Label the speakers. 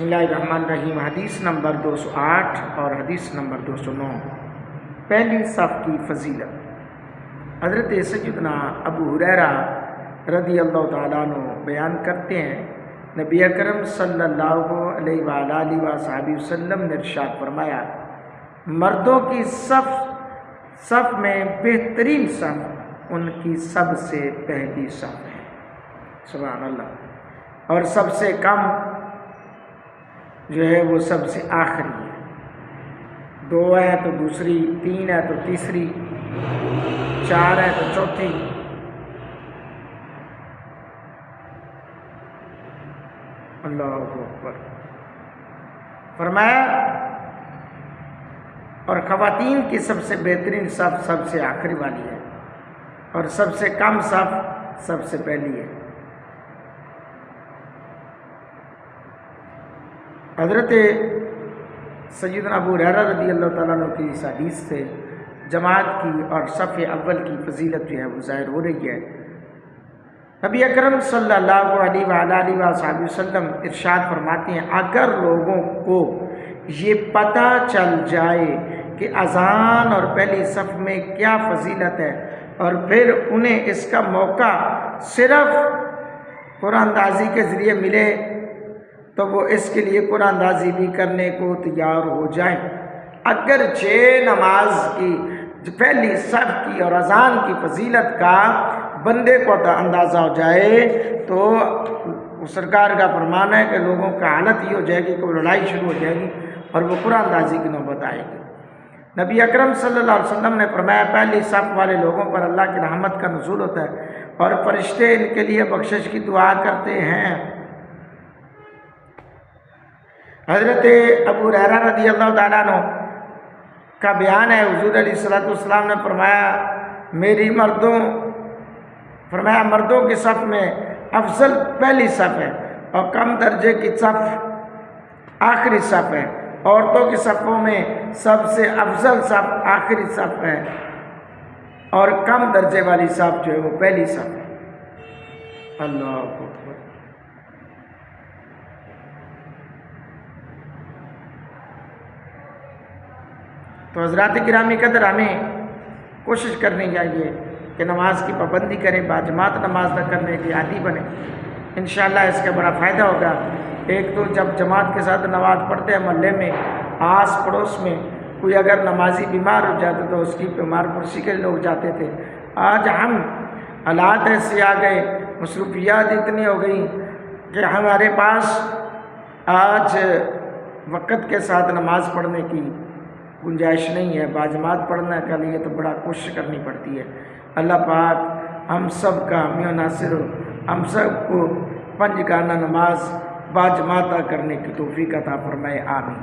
Speaker 1: بسم اللہ الرحمن الرحیم۔ حدیث نمبر 208 اور حدیث نمبر 209، پہلی صف کی فضیلت۔ حضرت سیدنا ابو ہریرہ رضی اللہ تعالیٰ عنہ بیان کرتے ہیں، نبی اکرم صلی اللہ علیہ وآلہ وصحبہ وسلم نے ارشاد فرمایا، مردوں کی صف میں بہترین صف ان کی سب سے پہلی صف ہے، سبحان اللہ، اور سب سے کم جو ہے وہ سب سے آخری ہے۔ 2 ہے تو دوسری، 3 ہے تو تیسری، 4 ہے تو چوتھی۔ اللہ اکبر۔ فرمایا اور خواتین کی سب سے بہترین صف سب سے آخری والی ہے، اور سب سے کم صف سب سے پہلی ہے۔ حضرت سیدنا ابو ہریرہ رضی اللہ تعالیٰ عنہ کی اس حدیث سے جماعت کی اور صف اول کی فضیلت جو ہے وہ ظاہر ہو رہی ہے۔ نبی اکرم صلی اللہ علیہ وآلہ وسلم ارشاد فرماتے ہیں، اگر لوگوں کو یہ پتہ چل جائے کہ اذان اور پہلی صف میں کیا فضیلت ہے، اور پھر انہیں اس کا موقع صرف قرآن اندازی کے ذریعے ملے، تو وہ اس کے لیے قرآن اندازی بھی کرنے کو تیار ہو جائیں۔ اگرچہ نماز کی پہلی صف کی اور اذان کی فضیلت کا بندے کو اندازہ ہو جائے تو سرکار کا فرمان ہے کہ لوگوں کا حالت یہ ہو جائے گی کہ وہ لڑائی شروع ہو جائے گی اور وہ قرآن اندازی کی نوبت آئے گی۔ نبی اکرم صلی اللہ علیہ وسلم نے فرمایا، پہلی صف والے لوگوں پر اللہ کی رحمت کا نزول ہوتا ہے اور فرشتے ان کے لیے بخشش کی دعا کرتے ہیں۔ حضرت ابو ہریرہ رضی اللہ تعالیٰ عنہ کا بیان ہے، حضور علیہ السلام نے فرمایا مردوں کی صف میں افضل پہلی صف ہے، اور کم درجے کی صف آخری صف ہے۔ عورتوں کی صفوں میں سب سے افضل صف آخری صف ہے، اور کم درجے والی صف جو ہے وہ پہلی صف ہے۔ اللہ اکبر۔ تو حضرات گرامی قدر، ہمیں کوشش کرنی چاہیے کہ نماز کی پابندی کریں، باجماعت نماز نہ کرنے کے عادی بنیں۔ انشاءاللہ اس کا بڑا فائدہ ہوگا۔ ایک تو جب جماعت کے ساتھ نماز پڑھتے ہیں، محلے میں آس پڑوس میں کوئی اگر نمازی بیمار ہو جاتا تو اس کی بیمار پرسی کے لوگ جاتے تھے۔ آج ہم حالات ایسے آ گئے، مصروفیات اتنی ہو گئی کہ ہمارے پاس آج وقت کے ساتھ نماز پڑھنے کی گنجائش نہیں ہے۔ باجماعت پڑھنے کے لیے تو بڑا کوشش کرنی پڑتی ہے۔ اللہ پاک ہم سب کا حامی و ناصر، ہم سب کو 5 گانہ نماز باجماعت کرنے کی توفیق عطا فرمائے، آمین۔